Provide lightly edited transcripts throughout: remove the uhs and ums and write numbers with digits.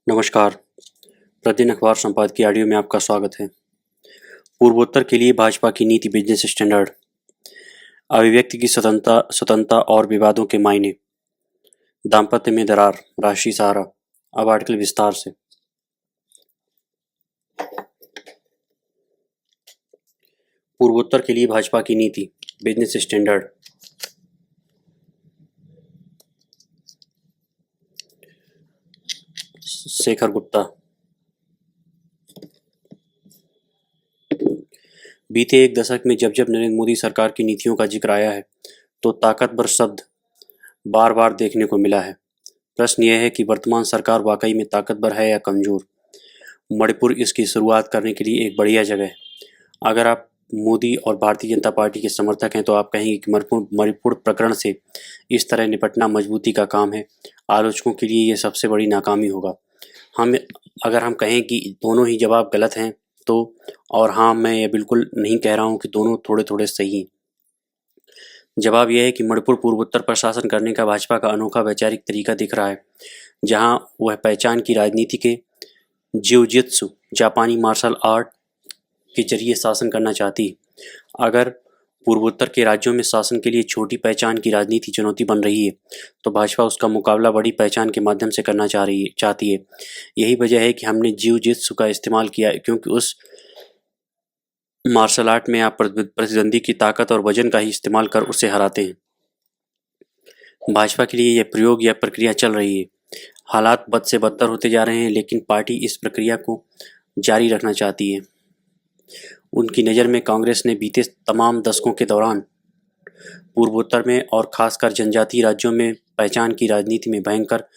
नमस्कार। प्रतिदिन अखबार संपादकीय ऑडियो में आपका स्वागत है। पूर्वोत्तर के लिए भाजपा की नीति बिजनेस स्टैंडर्ड, अभिव्यक्ति की स्वतंत्रता और विवादों के मायने, दाम्पत्य में दरार, राष्ट्रीय सहारा। अब आर्टिकल विस्तार से। पूर्वोत्तर के लिए भाजपा की नीति बिजनेस स्टैंडर्ड। शेखर गुप्ता। बीते एक दशक में जब जब नरेंद्र मोदी सरकार की नीतियों का जिक्र आया है तो ताकतवर शब्द बार बार देखने को मिला है। प्रश्न यह है कि वर्तमान सरकार वाकई में ताकतवर है या कमजोर। मणिपुर इसकी शुरुआत करने के लिए एक बढ़िया जगह है। अगर आप मोदी और भारतीय जनता पार्टी के समर्थक हैं तो आप कहेंगे कि मणिपुर प्रकरण से इस तरह निपटना मजबूती का काम है। आलोचकों के लिए यह सबसे बड़ी नाकामी होगा। अगर हम कहें कि दोनों ही जवाब गलत हैं तो, और हाँ, मैं ये बिल्कुल नहीं कह रहा हूँ कि दोनों थोड़े थोड़े सही हैं। जवाब यह है कि मणिपुर पूर्वोत्तर पर शासन करने का भाजपा का अनोखा वैचारिक तरीका दिख रहा है, जहां वह पहचान की राजनीति के जियोजित्सु, जापानी मार्शल आर्ट के जरिए शासन करना चाहती है। अगर पूर्वोत्तर के राज्यों में शासन के लिए छोटी पहचान की राजनीति चुनौती बन रही है तो भाजपा उसका मुकाबला बड़ी पहचान के माध्यम से करना चाहती है। यही वजह है कि हमने जियोजित्सु का इस्तेमाल किया है, क्योंकि उस मार्शल आर्ट में आप प्रतिद्वंदी की ताकत और वजन का ही इस्तेमाल कर उसे हराते हैं। भाजपा के लिए यह प्रयोग या प्रक्रिया चल रही है। हालात बद से बदतर होते जा रहे हैं, लेकिन पार्टी इस प्रक्रिया को जारी रखना चाहती है। उनकी नज़र में कांग्रेस ने बीते तमाम दशकों के दौरान पूर्वोत्तर में और खासकर जनजातीय राज्यों में पहचान की राजनीति में भयंकर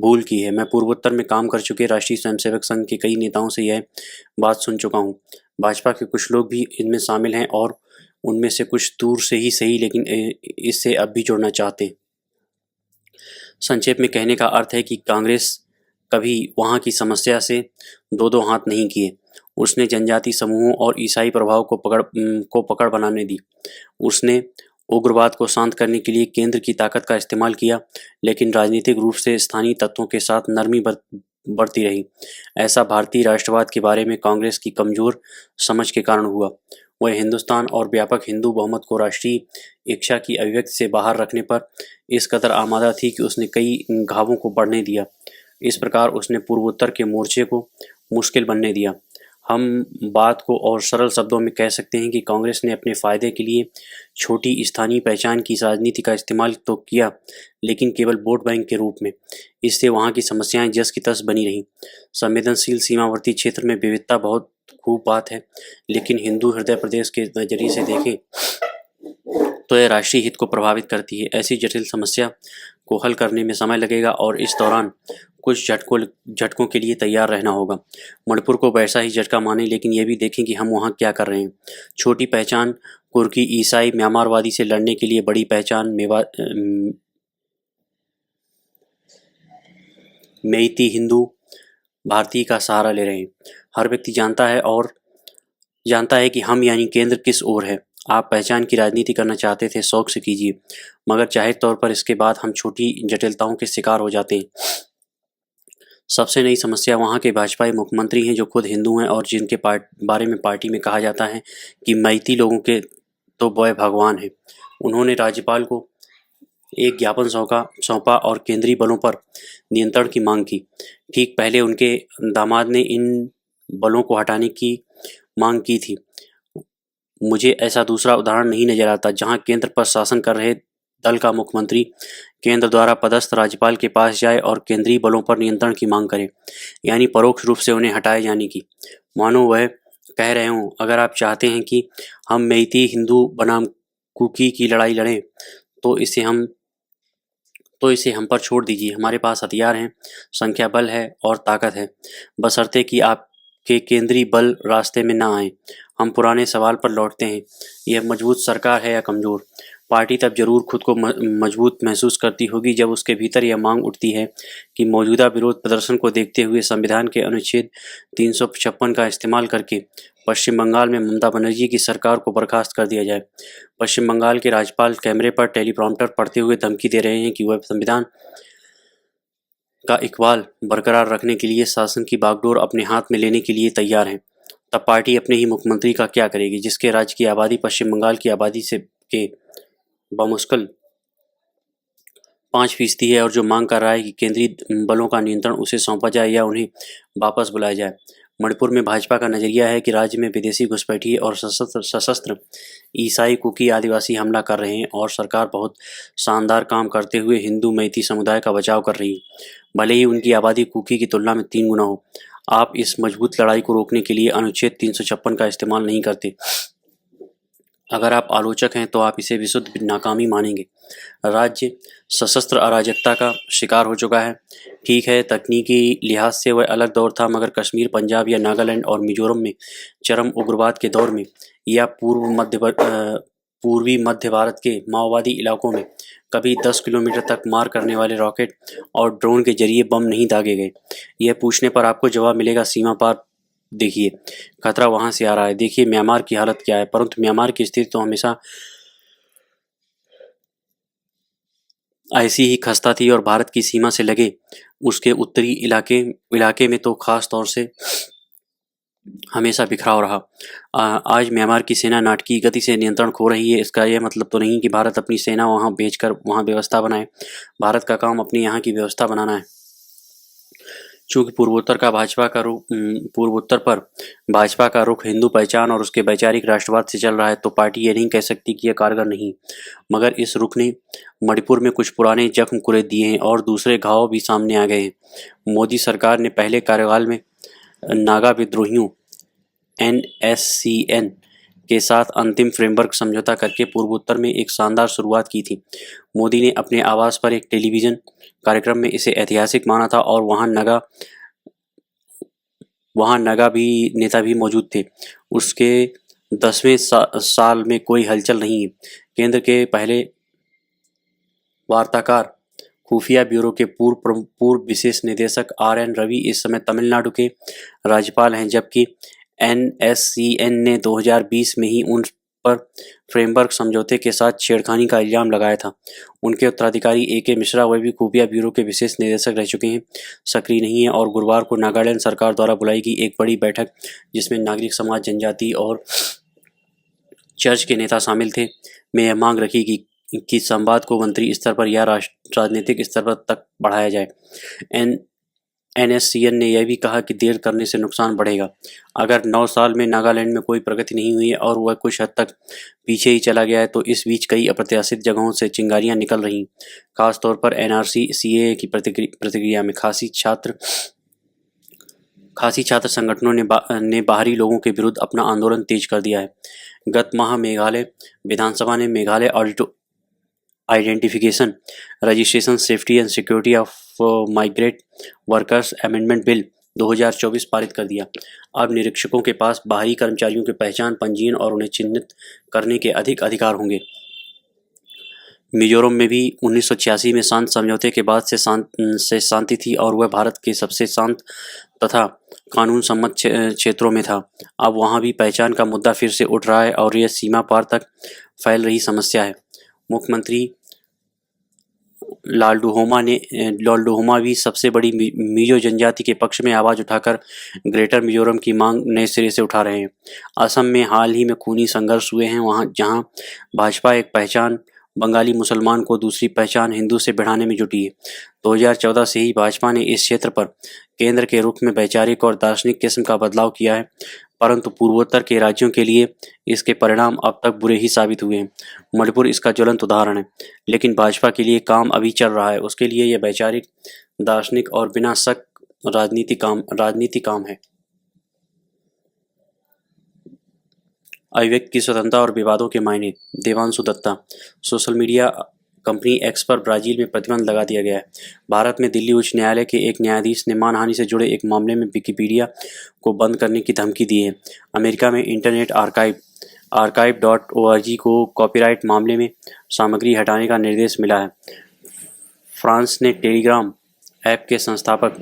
भूल की है। मैं पूर्वोत्तर में काम कर चुके राष्ट्रीय स्वयंसेवक संघ के कई नेताओं से यह बात सुन चुका हूँ। भाजपा के कुछ लोग भी इनमें शामिल हैं और उनमें से कुछ दूर से ही सही, लेकिन इससे अब भी जुड़ना चाहते हैं। संक्षेप में कहने का अर्थ है कि कांग्रेस कभी वहाँ की समस्या से दो दो हाथ नहीं किए। उसने जनजाति समूहों और ईसाई प्रभाव को पकड़ बनाने दी। उसने उग्रवाद को शांत करने के लिए केंद्र की ताकत का इस्तेमाल किया, लेकिन राजनीतिक रूप से स्थानीय तत्वों के साथ नरमी बढ़ती रही। ऐसा भारतीय राष्ट्रवाद के बारे में कांग्रेस की कमजोर समझ के कारण हुआ। वह हिंदुस्तान और व्यापक हिंदू बहुमत को राष्ट्रीय इच्छा की अभिव्यक्ति से बाहर रखने पर इस कदर आमादा थी कि उसने कई घावों को बढ़ने दिया। इस प्रकार उसने पूर्वोत्तर के मोर्चे को मुश्किल बनने दिया। हम बात को और सरल शब्दों में कह सकते हैं कि कांग्रेस ने अपने फायदे के लिए छोटी स्थानीय पहचान की राजनीति का इस्तेमाल तो किया, लेकिन केवल वोट बैंक के रूप में। इससे वहाँ की समस्याएं जस की तस बनी रहीं। संवेदनशील सीमावर्ती क्षेत्र में विविधता बहुत खूब बात है, लेकिन हिंदू हृदय प्रदेश के नजरिए से देखें तो यह राष्ट्रीय हित को प्रभावित करती है। ऐसी जटिल समस्या को हल करने में समय लगेगा और इस दौरान कुछ झटकों के लिए तैयार रहना होगा। मणिपुर को वैसा ही झटका माने, लेकिन यह भी देखें कि हम वहाँ क्या कर रहे हैं। छोटी पहचान कुर्की ईसाई म्यांमारवादी से लड़ने के लिए बड़ी पहचान मेइती हिंदू भारतीय का सहारा ले रहे हैं। हर व्यक्ति जानता है कि हम यानी केंद्र किस ओर है। आप पहचान की राजनीति करना चाहते थे, शौक से कीजिए, मगर जाहिर तौर पर इसके बाद हम छोटी जटिलताओं के शिकार हो जाते हैं। सबसे नई समस्या वहाँ के भाजपाई मुख्यमंत्री हैं जो खुद हिंदू हैं और जिनके बारे में पार्टी में कहा जाता है कि मैती लोगों के तो वह भगवान है। उन्होंने राज्यपाल को एक ज्ञापन सौंपा और केंद्रीय बलों पर नियंत्रण की मांग की। ठीक पहले उनके दामाद ने इन बलों को हटाने की मांग की थी। मुझे ऐसा दूसरा उदाहरण नहीं नजर आता जहां केंद्र पर शासन कर रहे दल का मुख्यमंत्री केंद्र द्वारा पदस्थ राज्यपाल के पास जाए और केंद्रीय बलों पर नियंत्रण की मांग करे, यानी परोक्ष रूप से उन्हें हटाए जाने की। मानो वह कह रहे हों, अगर आप चाहते हैं कि हम मेइती हिंदू बनाम कुकी की लड़ाई लड़ें तो इसे हम पर छोड़ दीजिए। हमारे पास हथियार हैं, संख्या बल है और ताकत है, बशर्ते कि आपके केंद्रीय बल रास्ते में ना आए। हम पुराने सवाल पर लौटते हैं, यह मजबूत सरकार है या कमज़ोर। पार्टी तब जरूर खुद को मजबूत महसूस करती होगी जब उसके भीतर यह मांग उठती है कि मौजूदा विरोध प्रदर्शन को देखते हुए संविधान के अनुच्छेद 356 का इस्तेमाल करके पश्चिम बंगाल में ममता बनर्जी की सरकार को बर्खास्त कर दिया जाए। पश्चिम बंगाल के राज्यपाल कैमरे पर टेलीप्रॉम्प्टर पढ़ते हुए धमकी दे रहे हैं कि वह संविधान का इकबाल बरकरार रखने के लिए शासन की बागडोर अपने हाथ में लेने के लिए तैयार हैं, तब पार्टी अपने ही मुख्यमंत्री का क्या करेगी, जिसके राज्य की आबादी पश्चिम बंगाल की आबादी से के बमुश्किल 5% है और जो मांग कर रहा है कि केंद्रीय बलों का नियंत्रण उसे सौंपा जाए या उन्हें वापस बुलाया जाए। मणिपुर में भाजपा का नजरिया है कि राज्य में विदेशी घुसपैठी और सशस्त्र ईसाई कुकी आदिवासी हमला कर रहे हैं और सरकार बहुत शानदार काम करते हुए हिंदू मैती समुदाय का बचाव कर रही है, भले ही उनकी आबादी कुकी की तुलना में 3 गुना हो। आप इस मजबूत लड़ाई को रोकने के लिए अनुच्छेद 356 का इस्तेमाल नहीं करते। अगर आप आलोचक हैं तो आप इसे विशुद्ध नाकामी मानेंगे। राज्य सशस्त्र अराजकता का शिकार हो चुका है। ठीक है, तकनीकी लिहाज से वह अलग दौर था, मगर कश्मीर, पंजाब या नागालैंड और मिजोरम में चरम उग्रवाद के दौर में या पूर्वी मध्य भारत के माओवादी इलाकों में कभी 10 किलोमीटर तक मार करने वाले रॉकेट और ड्रोन के जरिए बम नहीं दागे गए। यह पूछने पर आपको जवाब मिलेगा, सीमा पार देखिए, खतरा वहां से आ रहा है। देखिए म्यांमार की हालत क्या है। परंतु म्यांमार की स्थिति तो हमेशा ऐसी ही खस्ता थी और भारत की सीमा से लगे उसके उत्तरी इलाके में तो खास तौर से हमेशा बिखराव रहा। आज म्यांमार की सेना नाटकीय गति से नियंत्रण खो रही है। इसका यह मतलब तो नहीं कि भारत अपनी सेना वहां भेजकर वहां व्यवस्था बनाए। भारत का काम अपने यहाँ की व्यवस्था बनाना है। चूंकि पूर्वोत्तर पर भाजपा का रुख हिंदू पहचान और उसके वैचारिक राष्ट्रवाद से चल रहा है, तो पार्टी ये नहीं कह सकती कि यह कारगर नहीं, मगर इस रुख ने मणिपुर में कुछ पुराने जख्म कुरेद दिए हैं और दूसरे घाव भी सामने आ गए हैं। मोदी सरकार ने पहले कार्यकाल में नागा विद्रोहियों NSCN के साथ अंतिम फ्रेमवर्क समझौता करके पूर्वोत्तर में एक शानदार शुरुआत की थी। मोदी ने अपने आवास पर एक टेलीविजन कार्यक्रम में इसे ऐतिहासिक माना था और वहाँ नगा भी नेता भी मौजूद थे। उसके 10वें साल में कोई हलचल नहीं है। केंद्र के पहले वार्ताकार, खुफिया ब्यूरो के पूर्व विशेष निदेशक RN रवि इस समय तमिलनाडु के राज्यपाल हैं, जबकि NSCN ने 2020 में ही उन पर फ्रेमवर्क समझौते के साथ छेड़खानी का इल्जाम लगाया था। उनके उत्तराधिकारी AK मिश्रा, वे भी खुफिया ब्यूरो के विशेष निदेशक रह चुके हैं, सक्रिय नहीं है। और गुरुवार को नागालैंड सरकार द्वारा बुलाई गई एक बड़ी बैठक, जिसमें नागरिक समाज, जनजाति और चर्च के नेता शामिल थे, में यह मांग रखी कि संवाद को मंत्री स्तर पर या राजनीतिक स्तर पर तक बढ़ाया जाए। NSCN ने यह भी कहा कि देर करने से नुकसान बढ़ेगा। अगर 9 साल में नागालैंड में कोई प्रगति नहीं हुई और वह कुछ हद तक पीछे ही चला गया है, तो इस बीच कई अप्रत्याशित जगहों से चिंगारियां निकल रही, खासतौर पर NRC CAA की प्रतिक्रिया में। खासी छात्र संगठनों ने बाहरी लोगों के विरुद्ध अपना आंदोलन तेज कर दिया है। गत माह मेघालय विधानसभा ने Meghalaya identification, registration, safety and security of migrate workers amendment bill 2024 पारित कर दिया। अब निरीक्षकों के पास बाहरी कर्मचारियों की पहचान, पंजीयन और उन्हें चिन्हित करने के अधिक अधिकार होंगे। मिजोरम में भी 1986 में शांत समझौते के बाद से शांति थी और वह भारत के सबसे शांत तथा कानून सम्मत क्षेत्रों में था। अब वहां भी पहचान का मुद्दा फिर से उठ रहा है और यह सीमा पार तक फैल रही समस्या है। मुख्यमंत्री लालडुहोमा भी सबसे बड़ी मिजो जनजाति के पक्ष में आवाज उठाकर ग्रेटर मिजोरम की मांग नए सिरे से उठा रहे हैं। असम में हाल ही में खूनी संघर्ष हुए हैं, जहां भाजपा एक पहचान बंगाली मुसलमान को दूसरी पहचान हिंदू से बढ़ाने में जुटी है। 2014 से ही भाजपा ने इस क्षेत्र पर केंद्र के रुख में वैचारिक और दार्शनिक किस्म का बदलाव किया है, परंतु पूर्वोत्तर के राज्यों के लिए इसके परिणाम अब तक बुरे ही साबित हुए हैं। मणिपुर इसका ज्वलंत उदाहरण है। लेकिन भाजपा के लिए काम अभी चल रहा है। उसके लिए यह वैचारिक, दार्शनिक और बिना शक राजनीति काम है। अभिव्यक्ति की स्वतंत्रता और विवादों के मायने। Devanshu Datta. Social media company X पर ब्राजील में प्रतिबंध लगा दिया गया है। भारत में दिल्ली उच्च न्यायालय के एक न्यायाधीश ने मानहानि से जुड़े एक मामले में विकिपीडिया को बंद करने की धमकी दी है। अमेरिका में इंटरनेट archive.org को कॉपीराइट मामले में सामग्री हटाने का निर्देश मिला है। फ्रांस ने टेलीग्राम ऐप के संस्थापक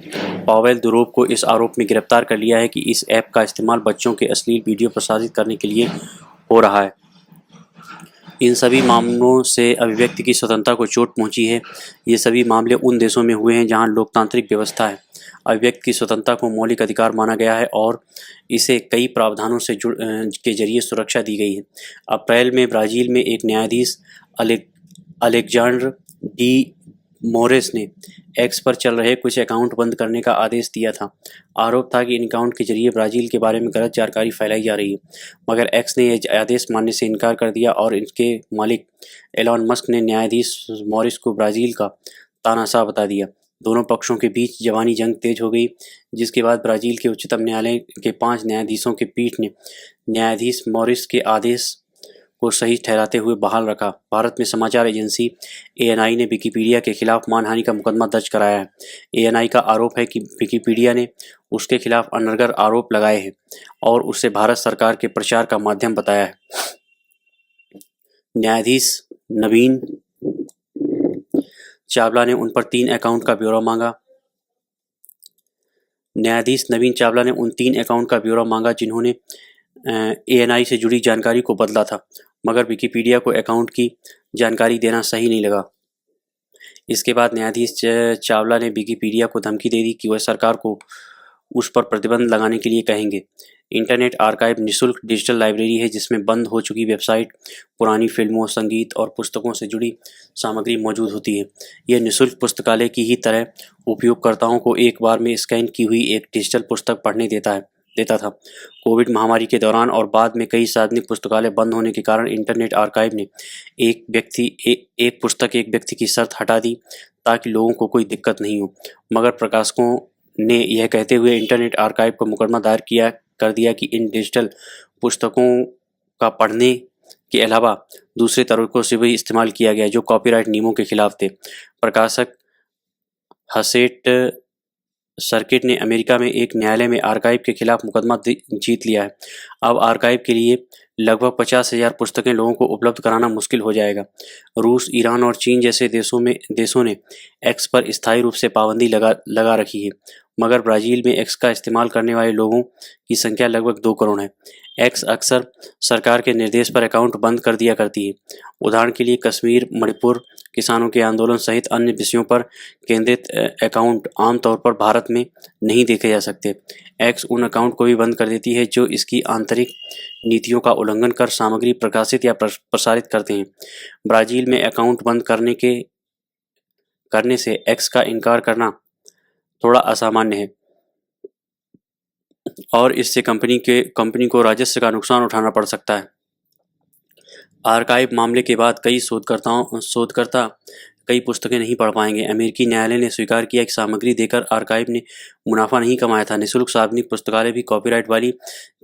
पावेल दुरोव को इस आरोप में गिरफ्तार कर लिया है कि इस ऐप का इस्तेमाल बच्चों के अश्लील वीडियो प्रसारित करने के लिए हो रहा है। इन सभी मामलों से अभिव्यक्ति की स्वतंत्रता को चोट पहुंची है। ये सभी मामले उन देशों में हुए हैं जहां लोकतांत्रिक व्यवस्था है, अभिव्यक्ति की स्वतंत्रता को मौलिक अधिकार माना गया है और इसे कई प्रावधानों से के जरिए सुरक्षा दी गई है। अप्रैल में ब्राज़ील में एक न्यायाधीश अलेक्जेंडर डी मोरेस ने एक्स पर चल रहे कुछ अकाउंट बंद करने का आदेश दिया था। आरोप था कि इन अकाउंट के जरिए ब्राज़ील के बारे में गलत जानकारी फैलाई जा रही है, मगर एक्स ने यह आदेश मानने से इनकार कर दिया और इसके मालिक एलॉन मस्क ने न्यायाधीश मोरेस को ब्राज़ील का तानाशाह बता दिया। दोनों पक्षों के बीच जवानी जंग तेज हो गई, जिसके बाद ब्राज़ील के उच्चतम न्यायालय के 5 न्यायाधीशों की पीठ ने न्यायाधीश मोरेस के आदेश को सही ठहराते हुए बहाल रखा। भारत में समाचार एजेंसी एएनआई ने विकिपीडिया के खिलाफ मानहानि का मुकदमा दर्ज कराया है। एएनआई का आरोप है कि विकिपीडिया ने उसके खिलाफ अनर्गल आरोप लगाए हैं और उसे भारत सरकार के प्रचार का माध्यम बताया है। न्यायाधीश नवीन चावला ने उन पर 3 अकाउंट का ब्यौरा मांगा। न्यायाधीश नवीन चावला ने उन 3 अकाउंट का ब्यौरा मांगा जिन्होंने एएनआई से जुड़ी जानकारी को बदला था, मगर विकिपीडिया को अकाउंट की जानकारी देना सही नहीं लगा। इसके बाद न्यायाधीश चावला ने विकिपीडिया को धमकी दे दी कि वह सरकार को उस पर प्रतिबंध लगाने के लिए कहेंगे। इंटरनेट आर्काइव निःशुल्क डिजिटल लाइब्रेरी है जिसमें बंद हो चुकी वेबसाइट, पुरानी फिल्मों, संगीत और पुस्तकों से जुड़ी सामग्री मौजूद होती है। यह निःशुल्क पुस्तकालय की ही तरह उपयोगकर्ताओं को एक बार में स्कैन की हुई एक डिजिटल पुस्तक पढ़ने देता था। कोविड महामारी के दौरान और बाद में कई सार्वजनिक पुस्तकालय बंद होने के कारण इंटरनेट आर्काइव ने एक पुस्तक एक व्यक्ति की शर्त हटा दी ताकि लोगों को कोई दिक्कत नहीं हो, मगर प्रकाशकों ने यह कहते हुए इंटरनेट आर्काइव को मुकदमा दायर कर दिया कि इन डिजिटल पुस्तकों का पढ़ने के अलावा दूसरे तरीकों से भी इस्तेमाल किया गया जो कॉपीराइट नियमों के खिलाफ थे। प्रकाशक हसेट सर्किट ने अमेरिका में एक न्यायालय में आर्काइव के खिलाफ मुकदमा जीत लिया है। अब आर्काइव के लिए लगभग 50,000 पुस्तकें लोगों को उपलब्ध कराना मुश्किल हो जाएगा। रूस, ईरान और चीन जैसे देशों ने एक्स पर स्थायी रूप से पाबंदी लगा रखी है, मगर ब्राज़ील में एक्स का इस्तेमाल करने वाले लोगों की संख्या लगभग 2 करोड़ है। एक्स अक्सर सरकार के निर्देश पर अकाउंट बंद कर दिया करती है। उदाहरण के लिए कश्मीर, मणिपुर, किसानों के आंदोलन सहित अन्य विषयों पर केंद्रित अकाउंट आमतौर पर भारत में नहीं देखे जा सकते। एक्स उन अकाउंट को भी बंद कर देती है जो इसकी आंतरिक नीतियों का उल्लंघन कर सामग्री प्रकाशित या प्रसारित करते हैं। ब्राज़ील में अकाउंट बंद करने से एक्स का इनकार करना थोड़ा असामान्य है और इससे कंपनी को राजस्व का नुकसान उठाना पड़ सकता है। आर्काइव मामले के बाद कई शोधकर्ता कई पुस्तकें नहीं पढ़ पाएंगे। अमेरिकी न्यायालय ने स्वीकार किया कि सामग्री देकर आर्काइव ने मुनाफा नहीं कमाया था। निःशुल्क सार्वजनिक पुस्तकालय भी कॉपीराइट वाली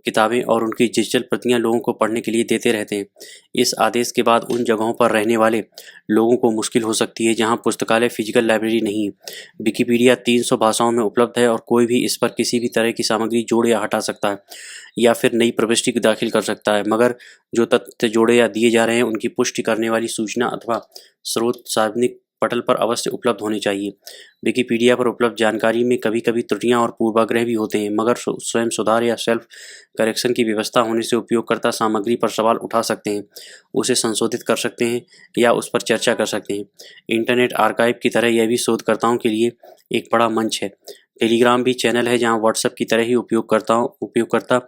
किताबें और उनकी डिजिटल प्रतियां लोगों को पढ़ने के लिए देते रहते हैं। इस आदेश के बाद उन जगहों पर रहने वाले लोगों को मुश्किल हो सकती है जहां पुस्तकालय फिजिकल लाइब्रेरी नहीं है। विकिपीडिया 300 भाषाओं में उपलब्ध है और कोई भी इस पर किसी भी तरह की सामग्री जोड़ या हटा सकता है या फिर नई प्रविष्टि दाखिल कर सकता है, मगर जो तथ्य जोड़े या दिए जा रहे हैं उनकी पुष्टि करने वाली सूचना अथवा स्रोत सार्वजनिक पटल पर अवश्य उपलब्ध होने चाहिए। विकिपीडिया पर उपलब्ध जानकारी में कभी-कभी त्रुटियां और पूर्वाग्रह भी होते हैं, मगर स्वयं सुधार या सेल्फ करेक्शन की व्यवस्था होने से उपयोगकर्ता सामग्री पर सवाल उठा सकते हैं, उसे संशोधित कर सकते हैं या उस पर चर्चा कर सकते हैं। इंटरनेट आर्काइव की तरह यह भी शोधकर्ताओं के लिए एक बड़ा मंच है। टेलीग्राम भी चैनल है जहां व्हाट्सएप की तरह ही उपयोगकर्ता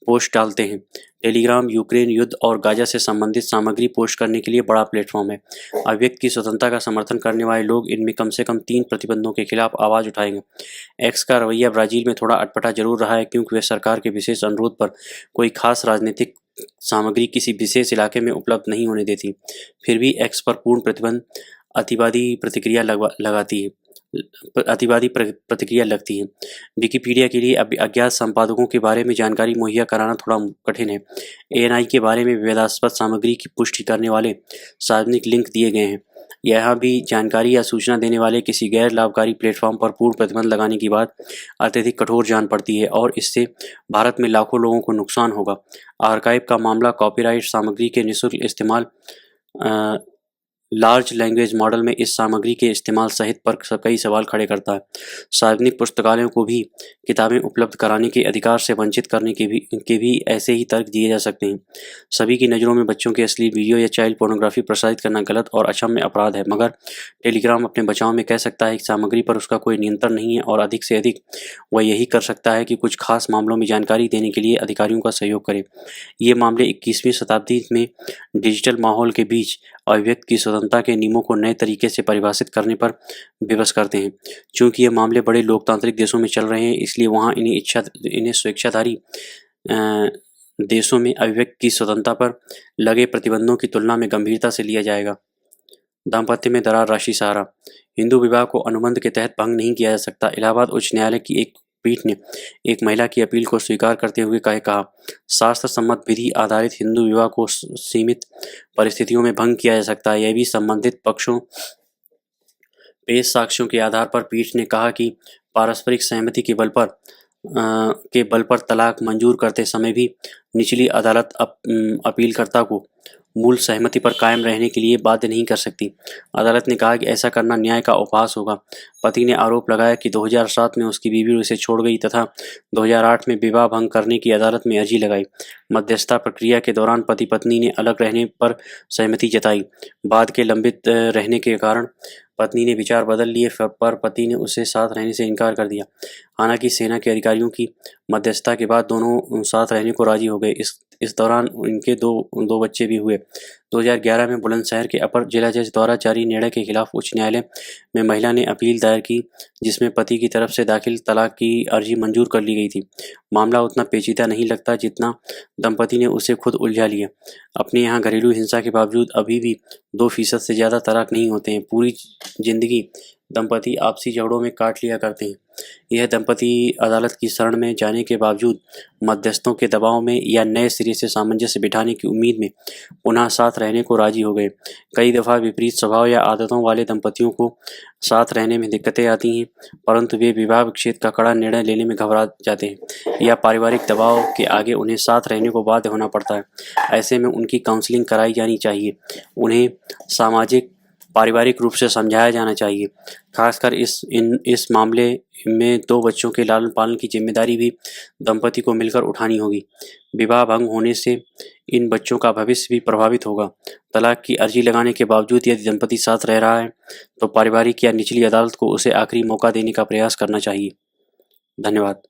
पोस्ट डालते हैं। टेलीग्राम यूक्रेन युद्ध और गाजा से संबंधित सामग्री पोस्ट करने के लिए बड़ा प्लेटफॉर्म है। अभिव्यक्ति की स्वतंत्रता का समर्थन करने वाले लोग इनमें कम से कम 3 प्रतिबंधों के खिलाफ आवाज़ उठाएंगे। एक्स का रवैया ब्राज़ील में थोड़ा अटपटा जरूर रहा है क्योंकि वे सरकार के विशेष अनुरोध पर कोई खास राजनीतिक सामग्री किसी विशेष इलाके में उपलब्ध नहीं होने देती। फिर भी एक्स पर पूर्ण प्रतिबंध अतिवादी प्रतिक्रिया लगती है। विकिपीडिया के लिए अज्ञात संपादकों के बारे में जानकारी मुहैया कराना थोड़ा कठिन है। एएनआई के बारे में विवादास्पद सामग्री की पुष्टि करने वाले सार्वजनिक लिंक दिए गए हैं। यहाँ भी जानकारी या सूचना देने वाले किसी गैर लाभकारी प्लेटफॉर्म पर पूर्ण प्रतिबंध लगाने की बात अत्यधिक कठोर जान पड़ती है और इससे भारत में लाखों लोगों को नुकसान होगा। आर्काइव का मामला कॉपीराइट सामग्री के निःशुल्क इस्तेमाल लार्ज लैंग्वेज मॉडल में इस सामग्री के इस्तेमाल सहित पर कई सवाल खड़े करता है। सार्वजनिक पुस्तकालयों को भी किताबें उपलब्ध कराने के अधिकार से वंचित करने के भी ऐसे ही तर्क दिए जा सकते हैं। सभी की नज़रों में बच्चों के अश्लील वीडियो या चाइल्ड पोर्नोग्राफी प्रसारित करना गलत और अक्षम्य अपराध है, मगर टेलीग्राम अपने बचाव में कह सकता है कि सामग्री पर उसका कोई नियंत्रण नहीं है और अधिक से अधिक वह यही कर सकता है कि कुछ खास मामलों में जानकारी देने के लिए अधिकारियों का सहयोग करे। ये मामले 21वीं शताब्दी में डिजिटल माहौल के बीच अभिव्यक्ति की स्वतंत्रता के नियमों को नए तरीके से परिभाषित करने पर विवश करते हैं। चूंकि ये मामले बड़े लोकतांत्रिक देशों में चल रहे हैं, इसलिए वहाँ इन्हें स्वेच्छाधारी देशों में अभिव्यक्ति की स्वतंत्रता पर लगे प्रतिबंधों की तुलना में गंभीरता से लिया जाएगा। दाम्पत्य में दरार राशि सहारा। हिंदू विवाह को अनुबंध के तहत भंग नहीं किया जा सकता। इलाहाबाद उच्च न्यायालय की एक पीठ ने एक महिला की अपील को स्वीकार करते हुए कहा, शास्त्र सम्मत विधि आधारित हिंदू विवाह को सीमित परिस्थितियों में भंग किया जा सकता है। यह भी संबंधित पक्षों पेश साक्ष्यों के आधार पर पीठ ने कहा कि पारस्परिक सहमति के बल पर तलाक मंजूर करते समय भी निचली अदालत अपीलकर्ता को मूल सहमति पर कायम रहने के लिए बाध्य नहीं कर सकती। अदालत ने कहा कि ऐसा करना न्याय का उपहास होगा। पति ने आरोप लगाया कि 2007 में उसकी बीवी उसे छोड़ गई तथा 2008 में विवाह भंग करने की अदालत में अर्जी लगाई। मध्यस्थता प्रक्रिया के दौरान पति पत्नी ने अलग रहने पर सहमति जताई। बाद के लंबित रहने के कारण पत्नी ने विचार बदल लिए, पर पति ने उससे साथ रहने से इनकार कर दिया। हालांकि सेना के अधिकारियों की मध्यस्थता के बाद दोनों साथ रहने को राजी हो गए। इस दौरान इनके दो बच्चे भी हुए। 2011 में बुलंदशहर के अपर जिला जज द्वारा जारी निर्णय के खिलाफ उच्च न्यायालय में महिला ने अपील दायर की, जिसमें पति की तरफ से दाखिल तलाक की अर्जी मंजूर कर ली गई थी। मामला उतना पेचीदा नहीं लगता जितना दंपति ने उसे खुद उलझा लिया। अपने यहाँ घरेलू हिंसा के बावजूद अभी भी 2% से ज़्यादा तलाक नहीं होते हैं। पूरी जिंदगी दंपति आपसी झगड़ों में काट लिया करते हैं। यह दंपति अदालत की शरण में जाने के बावजूद मध्यस्थों के दबाव में या नए सिरे से सामंजस्य बिठाने की उम्मीद में पुनः साथ रहने को राजी हो गए। कई दफ़ा विपरीत स्वभाव या आदतों वाले दंपतियों को साथ रहने में दिक्कतें आती हैं, परंतु वे विवाह विच्छेद का कड़ा निर्णय लेने में घबरा जाते हैं या पारिवारिक दबाव के आगे उन्हें साथ रहने को बाध्य होना पड़ता है। ऐसे में उनकी काउंसलिंग कराई जानी चाहिए। उन्हें सामाजिक पारिवारिक रूप से समझाया जाना चाहिए। खासकर इस मामले में 2 बच्चों के लालन पालन की जिम्मेदारी भी दंपति को मिलकर उठानी होगी। विवाह भंग होने से इन बच्चों का भविष्य भी प्रभावित होगा। तलाक की अर्जी लगाने के बावजूद यदि दंपति साथ रह रहा है तो पारिवारिक या निचली अदालत को उसे आखिरी मौका देने का प्रयास करना चाहिए। धन्यवाद।